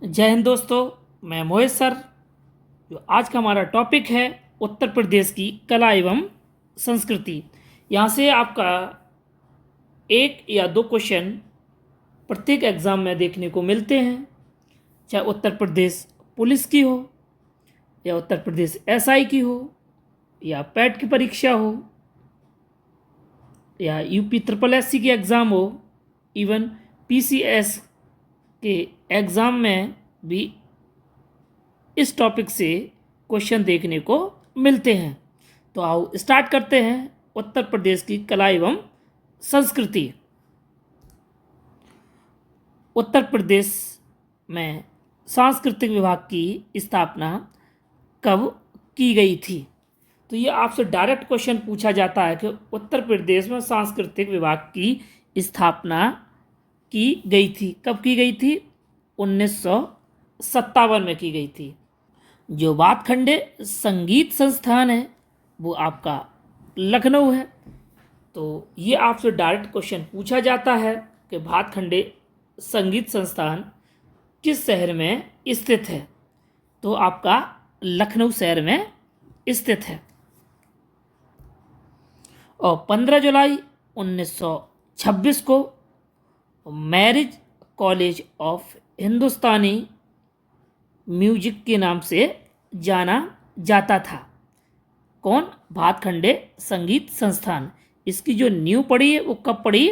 जय हिंद दोस्तों। मैं मोहित सर। जो आज का हमारा टॉपिक है उत्तर प्रदेश की कला एवं संस्कृति। यहाँ से आपका एक या दो क्वेश्चन प्रत्येक एग्ज़ाम में देखने को मिलते हैं, चाहे उत्तर प्रदेश पुलिस की हो या उत्तर प्रदेश एसआई की हो या पैट की परीक्षा हो या यूपी ट्रिपल एससी की एग्ज़ाम हो, इवन पीसीएस के एग्ज़ाम में भी इस टॉपिक से क्वेश्चन देखने को मिलते हैं। तो आओ स्टार्ट करते हैं उत्तर प्रदेश की कला एवं संस्कृति। उत्तर प्रदेश में सांस्कृतिक विभाग की स्थापना कब की गई थी? तो ये आपसे डायरेक्ट क्वेश्चन पूछा जाता है कि उत्तर प्रदेश में सांस्कृतिक विभाग की स्थापना की गई थी। कब की गई थी? 1957 में की गई थी। जो भातखंडे संगीत संस्थान है वो आपका लखनऊ है। तो ये आपसे डायरेक्ट क्वेश्चन पूछा जाता है कि भातखंडे संगीत संस्थान किस शहर में स्थित है? तो आपका लखनऊ शहर में स्थित है। और 15 जुलाई 1926 को marriage college of Hindustani music के नाम से जाना जाता था। कौन? भातखंडे संगीत संस्थान। इसकी जो नींव पड़ी है वो कब पड़ी?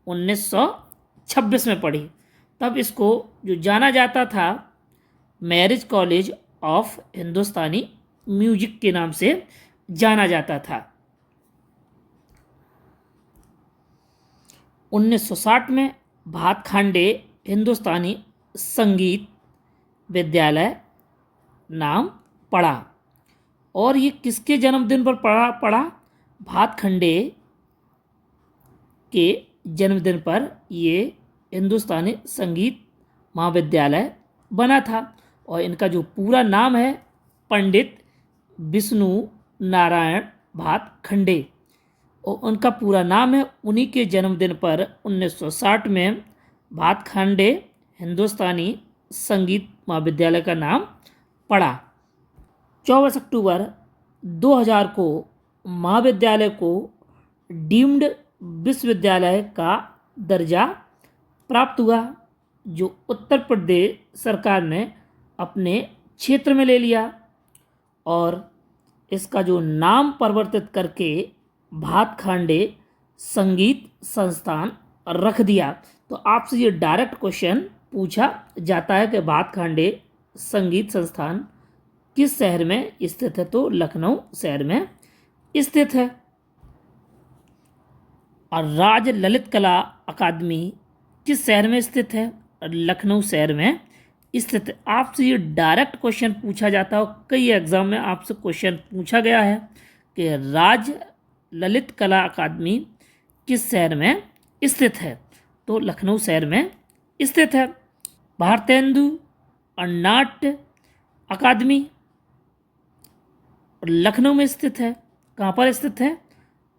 1926 में पड़ी। तब इसको जो जाना जाता था marriage college of Hindustani music के नाम से जाना जाता था। 1960 में भातखंडे हिंदुस्तानी संगीत विद्यालय नाम पड़ा। और ये किसके जन्मदिन पर पड़ा? भातखंडे के जन्मदिन पर ये हिंदुस्तानी संगीत महाविद्यालय बना था। और इनका जो पूरा नाम है पंडित विष्णु नारायण भातखंडे, और उनका पूरा नाम है। उन्हीं के जन्मदिन पर 1960 में भातखंडे हिंदुस्तानी संगीत महाविद्यालय का नाम पड़ा। 24 अक्टूबर 2000 को महाविद्यालय को डीम्ड विश्वविद्यालय का दर्जा प्राप्त हुआ, जो उत्तर प्रदेश सरकार ने अपने क्षेत्र में ले लिया। और इसका जो नाम परिवर्तित करके भातखंडे संगीत संस्थान रख दिया। तो आपसे ये डायरेक्ट क्वेश्चन पूछा जाता है कि भातखंडे संगीत संस्थान किस शहर में स्थित है? तो लखनऊ शहर में स्थित है। और राज ललित कला अकादमी किस शहर में स्थित है? लखनऊ शहर में स्थित है। आपसे ये डायरेक्ट क्वेश्चन पूछा जाता है। कई एग्जाम में आपसे क्वेश्चन पूछा गया है कि राज ललित कला अकादमी किस शहर में स्थित है? तो लखनऊ शहर में स्थित है। भारतेंदु और नाट्य अकादमी लखनऊ में स्थित है। कहाँ पर स्थित है?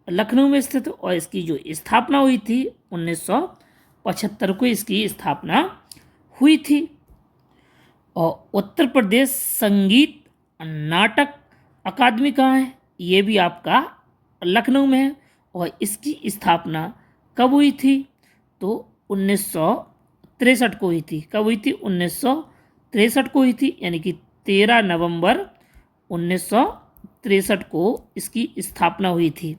लखनऊ में स्थित। और इसकी जो स्थापना हुई थी 1975 को इसकी स्थापना हुई थी। और उत्तर प्रदेश संगीत नाटक अकादमी कहाँ है? ये भी आपका लखनऊ में है। और इसकी स्थापना कब हुई थी? तो 1963 को हुई थी। कब हुई थी? 1963 को हुई थी, यानी कि 13 नवंबर 1963 को इसकी स्थापना हुई थी।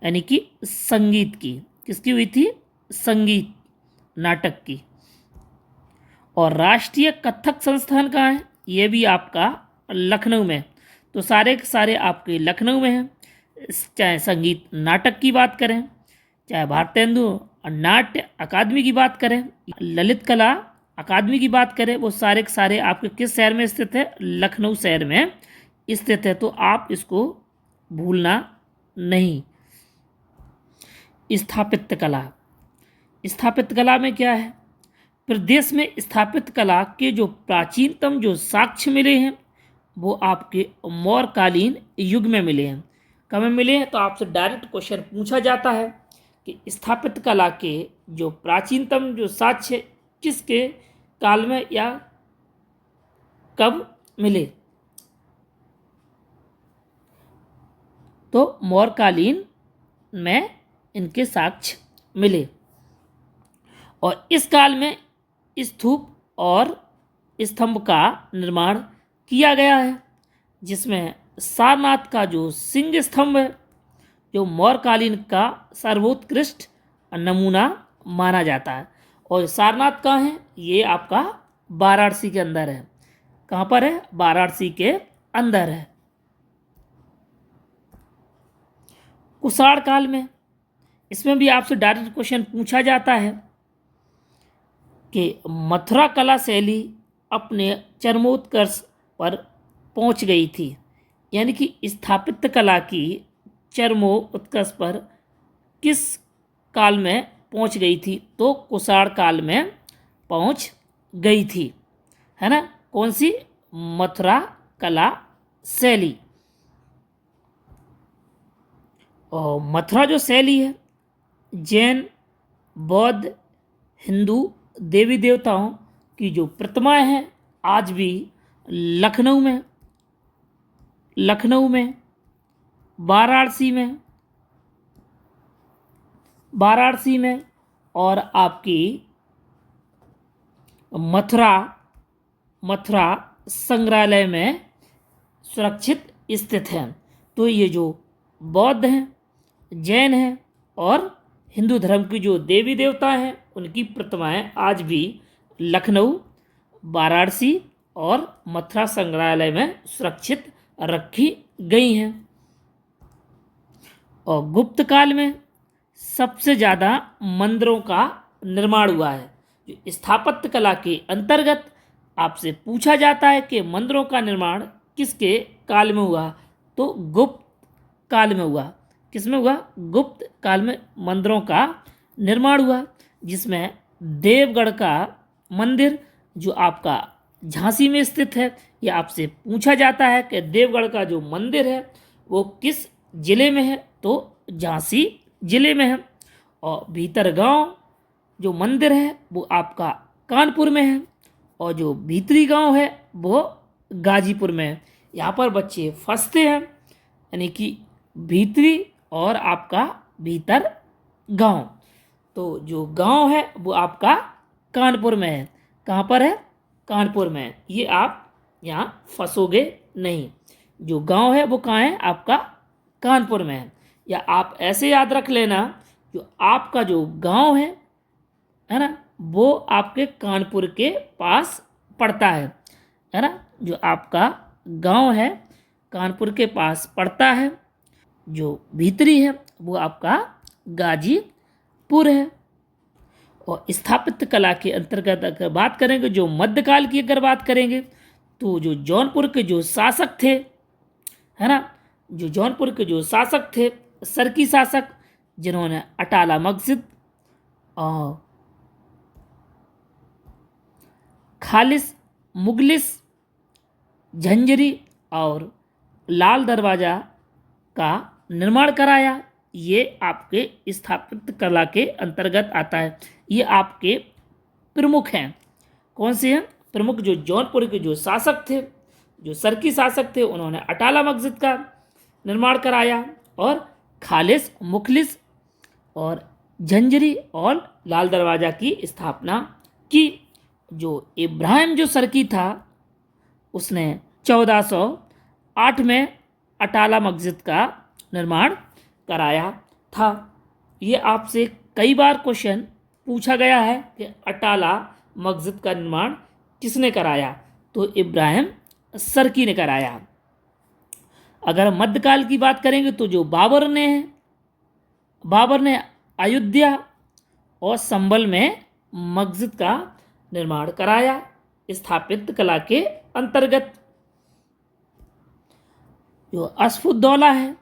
यानी कि संगीत की, किसकी हुई थी? संगीत नाटक की। और राष्ट्रीय कथक संस्थान कहाँ है? ये भी आपका लखनऊ में। तो सारे के सारे आपके लखनऊ में हैं। चाहे संगीत नाटक की बात करें, चाहे भारतेंदु और नाट्य अकादमी की बात करें, ललित कला अकादमी की बात करें, वो सारे के सारे आपके किस शहर में स्थित है? लखनऊ शहर में स्थित है। तो आप इसको भूलना नहीं। स्थापत्य कला। स्थापत्य कला में क्या है? प्रदेश में स्थापत्य कला के जो प्राचीनतम जो साक्ष्य मिले हैं वो आपके मौर्यकालीन युग में मिले हैं। कब में मिले हैं? तो आपसे डायरेक्ट क्वेश्चन पूछा जाता है कि स्थापत्य कला के जो प्राचीनतम जो साक्ष्य किसके काल में या कब मिले? तो मौर्यकालीन में इनके साक्ष्य मिले। और इस काल में स्तूप और स्तंभ का निर्माण किया गया है, जिसमें सारनाथ का जो सिंह स्तंभ है, जो मौर्यकालीन का सर्वोत्कृष्ट नमूना माना जाता है। और सारनाथ कहाँ है? ये आपका वाराणसी के अंदर है। कहाँ पर है? वाराणसी के अंदर है। कुषाण काल में, इसमें भी आपसे डायरेक्ट क्वेश्चन पूछा जाता है कि मथुरा कला शैली अपने चरमोत्कर्ष पर पहुंच गई थी, यानी कि स्थापत्य कला की चरमोत्कर्ष पर किस काल में पहुंच गई थी? तो कुषाण काल में पहुंच गई थी, है ना। कौन सी? मथुरा कला शैली। और मथुरा जो शैली है, जैन, बौद्ध, हिंदू देवी देवताओं की जो प्रतिमाएं हैं, आज भी लखनऊ में, वाराणसी में और आपकी मथुरा संग्रहालय में सुरक्षित स्थित हैं। तो ये जो बौद्ध हैं, जैन हैं और हिंदू धर्म की जो देवी देवता हैं, उनकी प्रतिमाएं आज भी लखनऊ, वाराणसी और मथुरा संग्रहालय में सुरक्षित रखी गई हैं। और गुप्त काल में सबसे ज़्यादा मंदिरों का निर्माण हुआ है। जो स्थापत्य कला के अंतर्गत आपसे पूछा जाता है कि मंदिरों का निर्माण किसके काल में हुआ, तो गुप्त काल में हुआ। किस में हुआ? गुप्त काल में मंदिरों का निर्माण हुआ, जिसमें देवगढ़ का मंदिर जो आपका झांसी में स्थित है, ये आपसे पूछा जाता है कि देवगढ़ का जो मंदिर है वो किस जिले में है, तो झांसी जिले में है। और भीतरगांव जो मंदिर है वो आपका कानपुर में है, और जो भीतरी गांव है वो गाजीपुर में है। यहाँ पर बच्चे फंसते हैं, यानी कि भीतरी और आपका भीतर गांव। तो जो गांव है वो आपका कानपुर में है। कहाँ पर है? कानपुर में। ये आप यहाँ फंसोगे नहीं। जो गांव है वो कहाँ है? आपका कानपुर में है। या आप ऐसे याद रख लेना, जो आपका जो गांव है ना, वो आपके कानपुर के पास पड़ता है ना। जो आपका गांव है कानपुर के पास पड़ता है। जो भीतरी है वो आपका गाजीपुर है। और स्थापत्य कला के अंतर्गत अगर बात करेंगे, जो मध्यकाल की अगर बात करेंगे, तो जो जौनपुर के जो शासक थे, है ना, जो जौनपुर के जो शासक थे, सरकी शासक, जिन्होंने अटाला मस्जिद और खालिस, मुगलिस, झंझरी और लाल दरवाज़ा का निर्माण कराया, ये आपके स्थापत्य कला के अंतर्गत आता है। ये आपके प्रमुख हैं। कौन से हैं? प्रमुख जो जौनपुर के जो शासक थे, जो सरकी शासक थे, उन्होंने अटाला मस्जिद का निर्माण कराया और खालिस, मुखलिस और झंझरी और लाल दरवाज़ा की स्थापना की। जो इब्राहिम जो सरकी था, उसने 1408 में अटाला मस्जिद का निर्माण कराया था। ये आपसे कई बार क्वेश्चन पूछा गया है कि अटाला मस्जिद का निर्माण किसने कराया, तो इब्राहिम सरकी ने कराया। अगर मध्यकाल की बात करेंगे तो जो बाबर ने अयोध्या और संभल में मस्जिद का निर्माण कराया स्थापत्य कला के अंतर्गत। जो असफुद्दौला है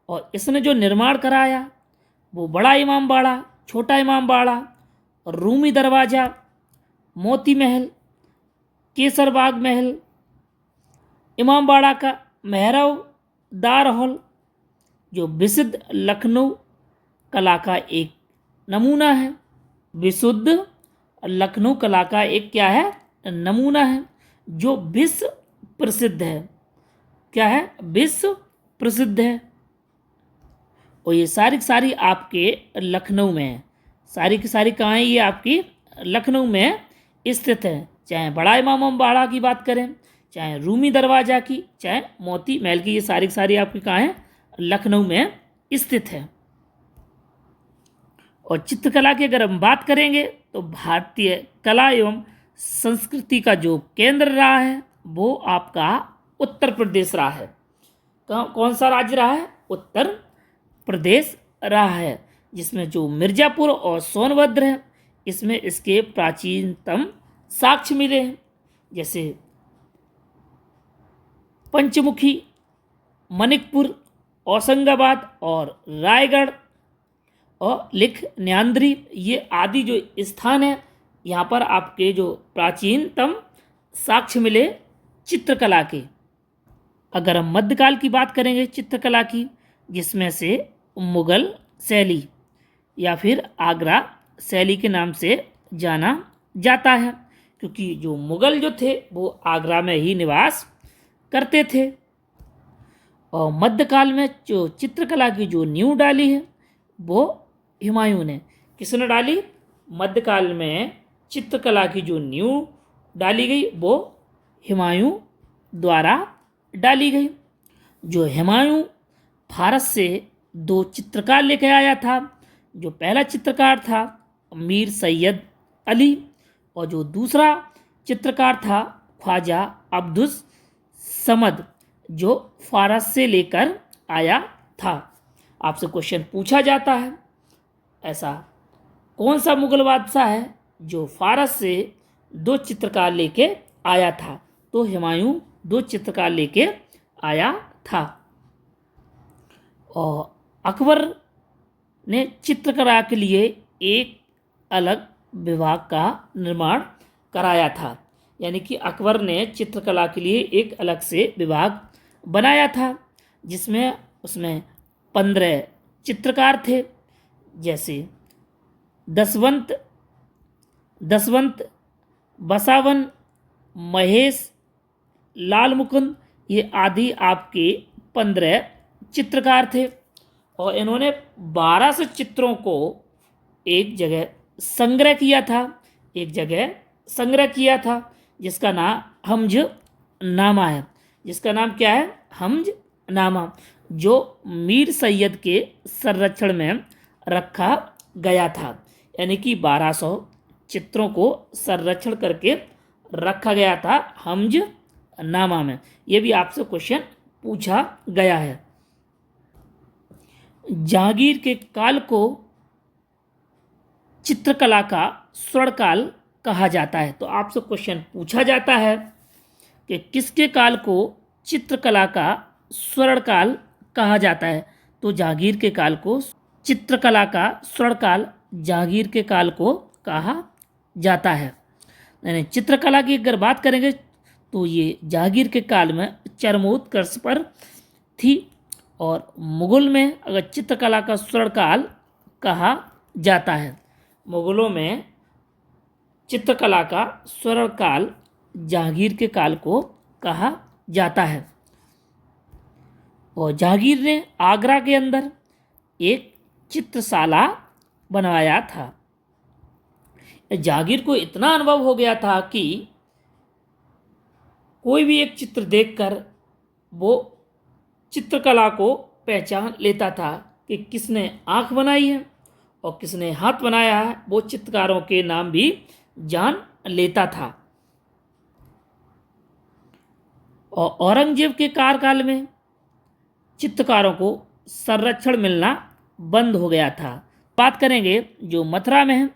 और इसने जो निर्माण कराया वो बड़ा इमामबाड़ा, छोटा इमामबाड़ा, रूमी दरवाज़ा, मोती महल, केसरबाग महल, इमामबाड़ा का मेहराव दार हॉल, जो विशुद्ध लखनऊ कला का एक नमूना है। विशुद्ध लखनऊ कला का एक क्या है? नमूना है, जो विश्व प्रसिद्ध है। क्या है? विश्व प्रसिद्ध है। और ये सारी की सारी आपके लखनऊ में है। सारी की सारी कहाँ है? ये आपकी लखनऊ में स्थित है। चाहे बड़ा इमाम बाड़ा की बात करें, चाहे रूमी दरवाज़ा की, चाहे मोती महल की, ये सारी की सारी आपकी कहाँ है? लखनऊ में स्थित है। और चित्रकला की अगर हम बात करेंगे तो भारतीय कला एवं संस्कृति का जो केंद्र रहा है वो आपका उत्तर प्रदेश रहा है। कौन सा राज्य रहा है? उत्तर प्रदेश रहा है, जिसमें जो मिर्ज़ापुर और सोनभद्र है इसमें इसके प्राचीनतम साक्ष्य मिले हैं। जैसे पंचमुखी, मनिकपुर, होशंगाबाद और रायगढ़ और लिख न्याद्री, ये आदि जो स्थान है यहाँ पर आपके जो प्राचीनतम साक्ष्य मिले चित्रकला के। अगर हम मध्यकाल की बात करेंगे चित्रकला की, जिसमें से मुगल शैली या फिर आगरा शैली के नाम से जाना जाता है, क्योंकि जो मुगल जो थे वो आगरा में ही निवास करते थे। और मध्यकाल में जो चित्रकला की जो नींव डाली है वो हुमायूं ने। किसने डाली? मध्यकाल में चित्रकला की जो नींव डाली गई वो हुमायूं द्वारा डाली गई। जो हुमायूं फारस से 2 चित्रकार लेके आया था। जो पहला चित्रकार था मीर सैयद अली और जो दूसरा चित्रकार था ख्वाजा अब्दुस समद, जो फारस से लेकर आया था। आपसे क्वेश्चन पूछा जाता है, ऐसा कौन सा मुगल बादशाह है जो फारस से 2 चित्रकार लेके आया था? तो हुमायूं 2 चित्रकार लेके आया था। और अकबर ने चित्रकला के लिए एक अलग विभाग का निर्माण कराया था। यानी कि अकबर ने चित्रकला के लिए एक अलग से विभाग बनाया था, जिसमें उसमें 15 चित्रकार थे। जैसे दसवंत, बसावन, महेश, लाल मुकुंद, ये आदि आपके 15 चित्रकार थे। और इन्होंने 1200 चित्रों को एक जगह संग्रह किया था, जिसका नाम हमज नामा है। जिसका नाम क्या है? हमज नामा, जो मीर सैयद के संरक्षण में रखा गया था। यानी कि 1200 चित्रों को संरक्षण करके रखा गया था हमज नामा में। ये भी आपसे क्वेश्चन पूछा गया है। जहांगीर के काल को चित्रकला का स्वर्णकाल कहा जाता है। तो आपसे क्वेश्चन पूछा जाता है कि किसके काल को चित्रकला का स्वर्णकाल कहा जाता है? तो जहांगीर के काल को चित्रकला का स्वर्णकाल जहांगीर के काल को कहा जाता है। यानी चित्रकला की अगर बात करेंगे तो ये जहांगीर के काल में चरमोत्कर्ष पर थी। और मुगल में अगर चित्रकला का स्वर्णकाल कहा जाता है, मुगलों में चित्रकला का स्वर्णकाल जहांगीर के काल को कहा जाता है। और जहांगीर ने आगरा के अंदर एक चित्रशाला बनवाया था। जहांगीर को इतना अनुभव हो गया था कि कोई भी एक चित्र देखकर वो चित्रकला को पहचान लेता था कि किसने आँख बनाई है और किसने हाथ बनाया है। वो चित्रकारों के नाम भी जान लेता था। और औरंगजेब के कार्यकाल में चित्रकारों को संरक्षण मिलना बंद हो गया था। बात करेंगे जो मथुरा में है,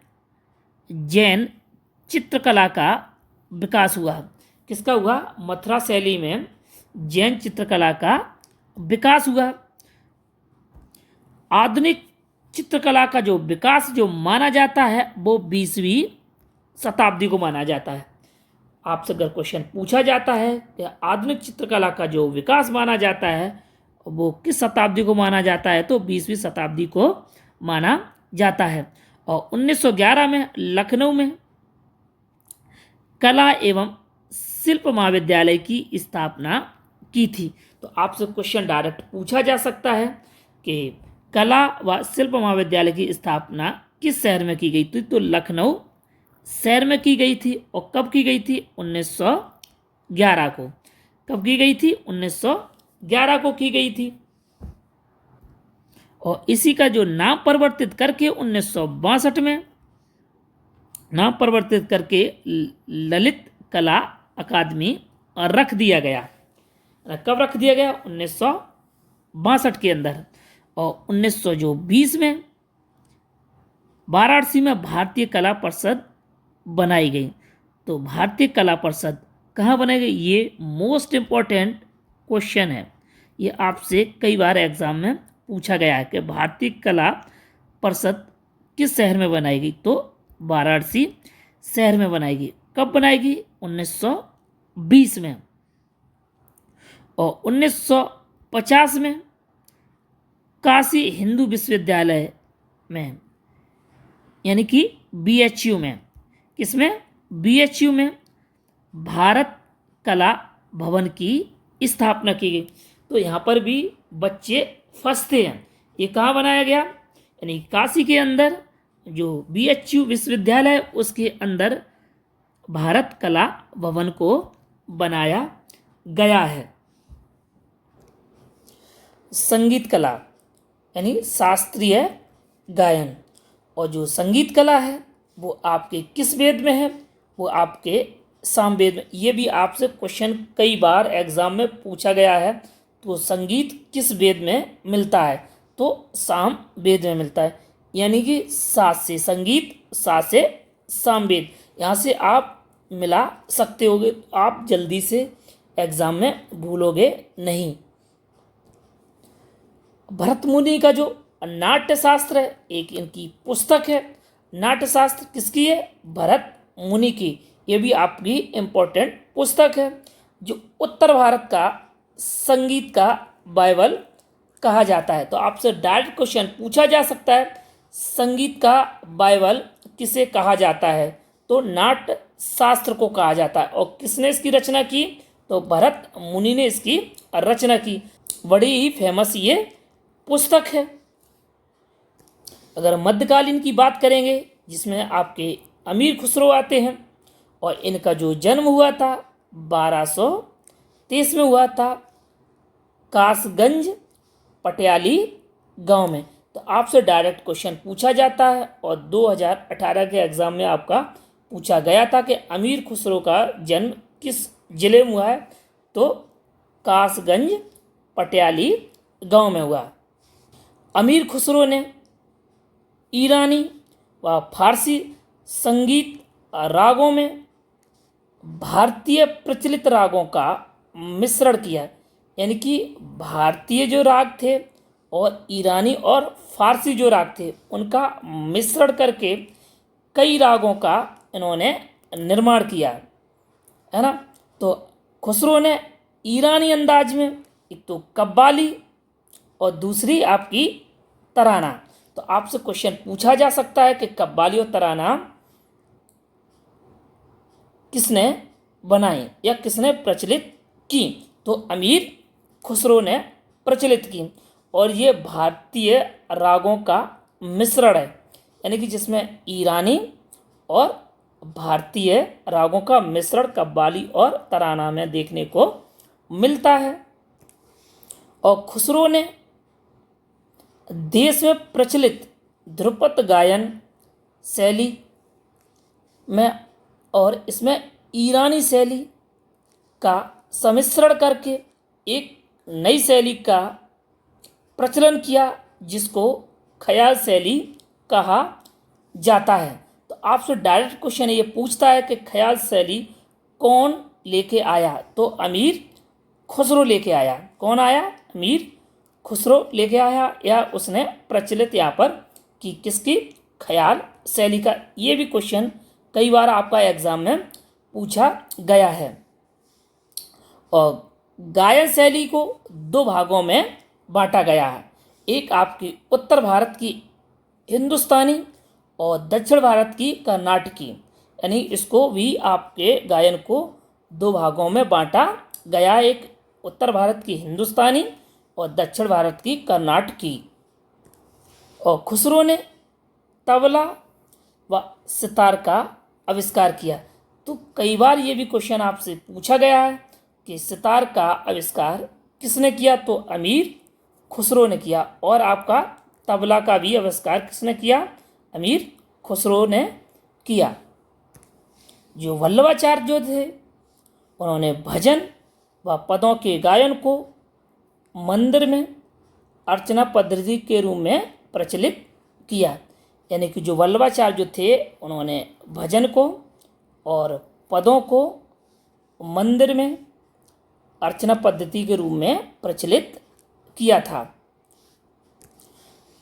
जैन चित्रकला का विकास हुआ। किसका हुआ? मथुरा शैली में जैन चित्रकला का विकास हुआ। आधुनिक चित्रकला का जो विकास जो माना जाता है वो 20वीं शताब्दी को माना जाता है। आपसे अगर क्वेश्चन पूछा जाता है कि आधुनिक चित्रकला का जो विकास माना जाता है वो किस शताब्दी को माना जाता है, तो 20वीं शताब्दी को माना जाता है। और 1911 में लखनऊ में कला एवं शिल्प महाविद्यालय की स्थापना की थी। तो आपसे क्वेश्चन डायरेक्ट पूछा जा सकता है कि कला व शिल्प महाविद्यालय की स्थापना किस शहर में की गई थी। तो लखनऊ शहर में की गई थी। और कब की गई थी? 1911 को। कब की गई थी? 1911 को की गई थी। और इसी का जो नाम परिवर्तित करके 1962 में नाम परिवर्तित करके ललित कला अकादमी रख दिया गया। कब रख दिया गया? 1962 के अंदर। और 1920 में वाराणसी में भारतीय कला परिषद बनाई गई। तो भारतीय कला परिषद कहाँ बनाई गई? ये मोस्ट इम्पोर्टेंट क्वेश्चन है। ये आपसे कई बार एग्जाम में पूछा गया है कि भारतीय कला परिषद किस शहर में बनाई गई। तो वाराणसी शहर में बनाएगी। कब बनाएगी? 1920 में। और 1950 में काशी हिंदू विश्वविद्यालय में, यानी कि BHU में, किसमें? BHU में भारत कला भवन की स्थापना की गई। तो यहाँ पर भी बच्चे फंसते हैं। ये कहाँ बनाया गया? यानी काशी के अंदर जो BHU विश्वविद्यालय है उसके अंदर भारत कला भवन को बनाया गया है। संगीत कला यानी शास्त्रीय गायन, और जो संगीत कला है वो आपके किस वेद में है? वो आपके सामवेद में। ये भी आपसे क्वेश्चन कई बार एग्जाम में पूछा गया है। तो संगीत किस वेद में मिलता है? तो सामवेद में मिलता है। यानी कि सा से संगीत, सा से सामवेद। यहाँ से आप मिला सकते होगे, आप जल्दी से एग्जाम में भूलोगे नहीं। भरत मुनि का जो नाट्य शास्त्र है, एक इनकी पुस्तक है। नाट्य शास्त्र किसकी है? भरत मुनि की। ये भी आपकी इम्पोर्टेंट पुस्तक है। जो उत्तर भारत का संगीत का बाइबल कहा जाता है। तो आपसे डायरेक्ट क्वेश्चन पूछा जा सकता है, संगीत का बाइबल किसे कहा जाता है? तो नाट्य शास्त्र को कहा जाता है। और किसने इसकी रचना की? तो भरत मुनि ने इसकी रचना की। बड़ी ही फेमस ये पुस्तक है। अगर मध्यकालीन की बात करेंगे, जिसमें आपके अमीर खुसरो आते हैं, और इनका जो जन्म हुआ था 1223 में हुआ था, कासगंज पटियाली गांव में। तो आपसे डायरेक्ट क्वेश्चन पूछा जाता है। और 2018 के एग्जाम में आपका पूछा गया था कि अमीर खुसरो का जन्म किस जिले में हुआ है? तो कासगंज पटियाली गांव में हुआ। अमीर खुसरो ने ईरानी व फारसी संगीत रागों में भारतीय प्रचलित रागों का मिश्रण किया। यानी कि भारतीय जो राग थे और ईरानी और फारसी जो राग थे उनका मिश्रण करके कई रागों का इन्होंने निर्माण किया है ना। तो खुसरो ने ईरानी अंदाज में एक तो कव्वाली और दूसरी आपकी तराना। तो आपसे क्वेश्चन पूछा जा सकता है कि कव्वाली और तराना किसने बनाई या किसने प्रचलित की? तो अमीर खुसरो ने प्रचलित की। और ये भारतीय रागों का मिश्रण है, यानी कि जिसमें ईरानी और भारतीय रागों का मिश्रण कव्वाली और तराना में देखने को मिलता है। और खुसरो ने देश में प्रचलित ध्रुपद गायन शैली में और इसमें ईरानी शैली का सम्मिश्रण करके एक नई शैली का प्रचलन किया, जिसको ख्याल शैली कहा जाता है। तो आपसे डायरेक्ट क्वेश्चन ये पूछता है कि ख्याल शैली कौन लेके आया? तो अमीर खुसरो लेके आया। कौन आया? अमीर खुसरो लेके आया, या उसने प्रचलित यहाँ पर की किसकी? ख्याल शैली का। ये भी क्वेश्चन कई बार आपका एग्जाम में पूछा गया है। और गायन शैली को दो भागों में बांटा गया है। एक आपकी उत्तर भारत की हिंदुस्तानी और दक्षिण भारत की कर्नाटकी। यानी इसको भी आपके गायन को दो भागों में बांटा गया, एक उत्तर भारत की हिंदुस्तानी और दक्षिण भारत की कर्नाटकी। और खुसरो ने तबला व सितार का आविष्कार किया। तो कई बार ये भी क्वेश्चन आपसे पूछा गया है कि सितार का आविष्कार किसने किया, तो अमीर खुसरो ने किया। और आपका तबला का भी आविष्कार किसने किया, अमीर खुसरो ने किया। जो वल्लभाचार्य जो थे उन्होंने भजन व पदों के गायन को मंदिर में अर्चना पद्धति के रूप में प्रचलित किया। यानी कि जो वल्लभाचार्य जो थे उन्होंने भजन को और पदों को मंदिर में अर्चना पद्धति के रूप में प्रचलित किया था।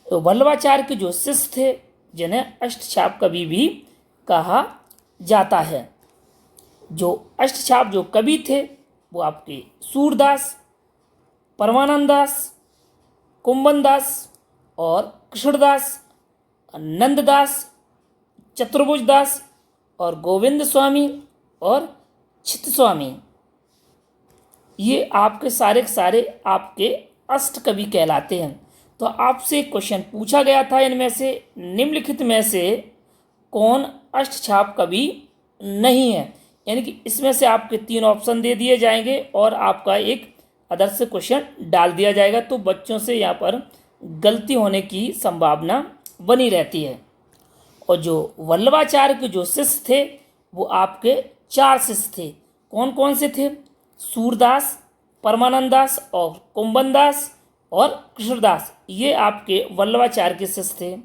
तो वल्लभाचार्य के जो शिष्य थे जिन्हें अष्टछाप कवि भी कहा जाता है, जो अष्टछाप जो कवि थे वो आपके सूरदास, परमानंद दास, कुंभन दास और कृष्णदास, नंददास, चतुर्भुज दास और गोविंद स्वामी और चित्त स्वामी, ये आपके सारे आपके अष्ट कवि कहलाते हैं। तो आपसे क्वेश्चन पूछा गया था इनमें से निम्नलिखित में से कौन अष्टछाप कवि नहीं है, यानी कि इसमें से आपके 3 ऑप्शन दे दिए जाएंगे और आपका एक आदर्श क्वेश्चन डाल दिया जाएगा। तो बच्चों से यहाँ पर गलती होने की संभावना बनी रहती है। और जो वल्लभाचार्य के जो शिष्य थे वो आपके 4 शिष्य थे। कौन कौन से थे, सूरदास, परमानंद दास और कुंभन दास और कृष्णदास, ये आपके वल्लभाचार्य के शिष्य थे।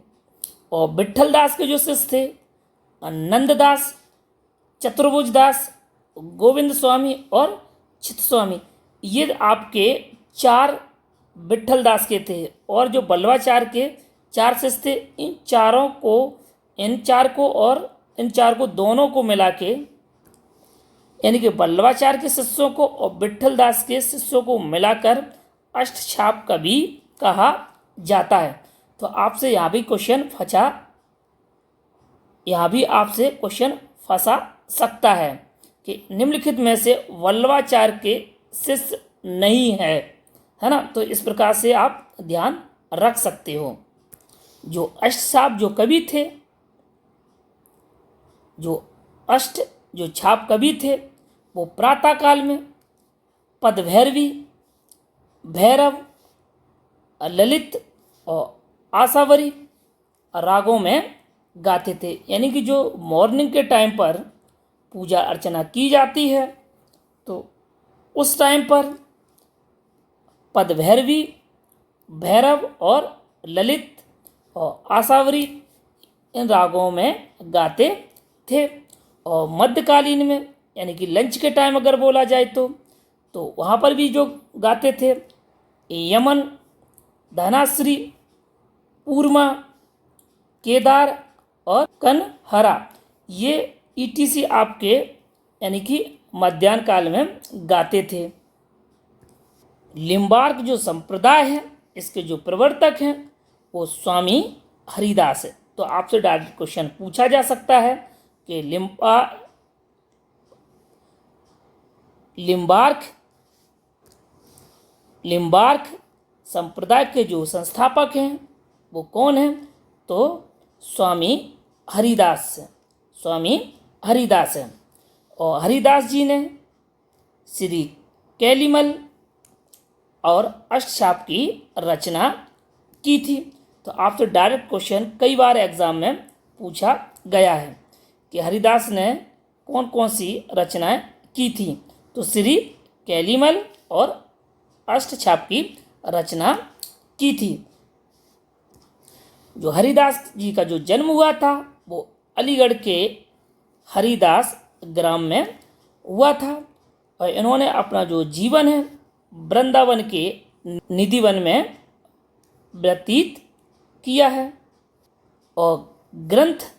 और विट्ठल दास के जो शिष्य थे नंददास, चतुर्भुज दास, गोविंद स्वामी और चित्त स्वामी, ये आपके 4 विट्ठल दास के थे। और जो वल्लभाचार्य के 4 शिष्य थे, इन 4 को दोनों को मिला के, यानी कि वल्लभाचार्य के शिष्यों को और विट्ठल दास के शिष्यों को मिलाकर अष्टछाप कवि कहा जाता है। तो आपसे यहाँ भी आपसे क्वेश्चन फंसा सकता है कि निम्नलिखित में से वल्लभाचार्य के शिष्य नहीं है ना। तो इस प्रकार से आप ध्यान रख सकते हो। जो अष्टछाप जो कवि थे, जो छाप कवि थे वो प्रातः काल में पदभैरवी, भैरव, ललित और आशावरी रागों में गाते थे। यानी कि जो मॉर्निंग के टाइम पर पूजा अर्चना की जाती है तो उस टाइम पर पदभैरवी, भैरव और ललित और आशावरी इन रागों में गाते थे। और मध्यकालीन में यानी कि लंच के टाइम अगर बोला जाए तो वहाँ पर भी जो गाते थे यमन, धनाश्री, पूर्मा, केदार और कनहरा, ये ईटीसी आपके यानी कि मध्याह्न काल में गाते थे। लिम्बार्क जो संप्रदाय है इसके जो प्रवर्तक हैं वो स्वामी हरिदास है। तो आपसे डायरेक्ट क्वेश्चन पूछा जा सकता है कि लिम्बार्क संप्रदाय के जो संस्थापक हैं वो कौन हैं, तो स्वामी हरिदास हैं। और हरिदास जी ने श्री कैलिमल और अष्टछाप की रचना की थी। तो आपसे डायरेक्ट क्वेश्चन कई बार एग्जाम में पूछा गया है कि हरिदास ने कौन कौन सी रचनाएं की थी, तो श्री कैलिमल और अष्टछाप की रचना की थी। जो हरिदास जी का जो जन्म हुआ था वो अलीगढ़ के हरिदास ग्राम में हुआ था और इन्होंने अपना जो जीवन है वृंदावन के निधिवन में व्यतीत किया है। और ग्रंथ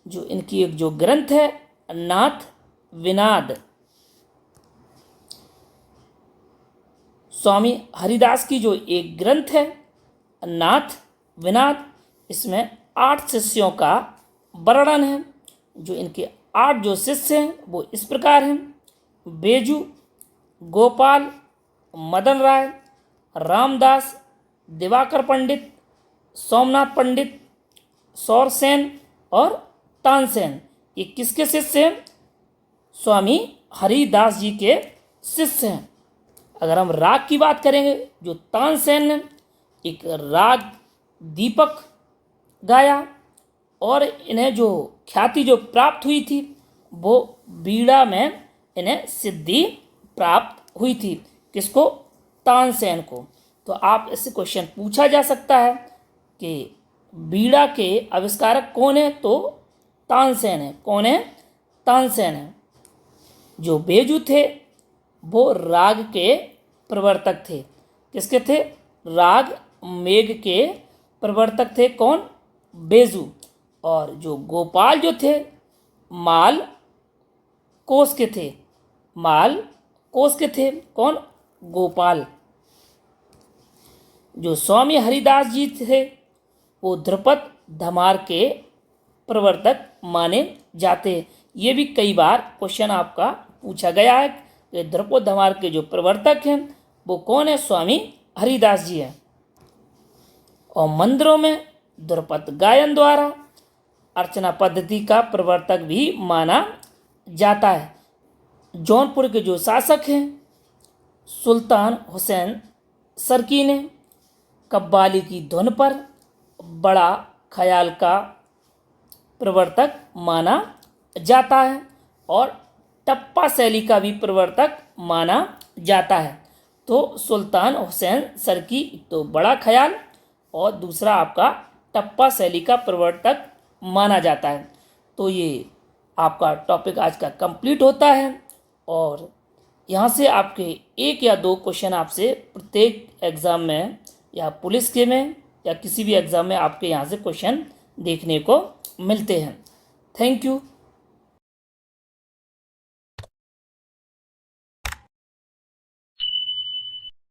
जो इनकी एक जो ग्रंथ है नाथ विनाद, स्वामी हरिदास की जो एक ग्रंथ है नाथ विनाद, इसमें 8 शिष्यों का वर्णन है। जो इनके 8 जो शिष्य हैं वो इस प्रकार हैं बेजू, गोपाल, मदन राय, रामदास, दिवाकर पंडित, सोमनाथ पंडित, सौरसेन और तानसेन। ये किसके शिष्य हैं? स्वामी हरिदास जी के शिष्य हैं। अगर हम राग की बात करेंगे, जो तानसेन ने एक राग दीपक गाया और इन्हें जो ख्याति जो प्राप्त हुई थी वो बीड़ा में इन्हें सिद्धि प्राप्त हुई थी। किसको? तानसेन को। तो आप इससे क्वेश्चन पूछा जा सकता है कि बीड़ा के आविष्कारक कौन है? तो तानसेन है। कौन है? तानसेन है। जो बेजू थे वो राग के प्रवर्तक थे। किसके थे? राग मेघ के प्रवर्तक थे। कौन? बेजू। और जो गोपाल जो थे माल कोश के थे। माल कोश के थे। कौन? गोपाल। जो स्वामी हरिदास जी थे वो ध्रुपद धमार के प्रवर्तक माने जाते हैं। ये भी कई बार क्वेश्चन आपका पूछा गया है कि ध्रुपद धमार के जो प्रवर्तक हैं वो कौन है? स्वामी हरिदास जी हैं। और मंदिरों में ध्रुपद गायन द्वारा अर्चना पद्धति का प्रवर्तक भी माना जाता है। जौनपुर के जो शासक हैं सुल्तान हुसैन सरकी ने कव्वाली की धुन पर बड़ा ख्याल का प्रवर्तक माना जाता है और टप्पा शैली का भी प्रवर्तक माना जाता है। तो सुल्तान हुसैन सरकी तो बड़ा ख्याल और दूसरा आपका टप्पा शैली का प्रवर्तक माना जाता है। तो ये आपका टॉपिक आज का कंप्लीट होता है और यहाँ से आपके एक या दो क्वेश्चन आपसे प्रत्येक एग्ज़ाम में या पुलिस के में या किसी भी एग्ज़ाम में आपके यहाँ से क्वेश्चन देखने को मिलते हैं। Thank you.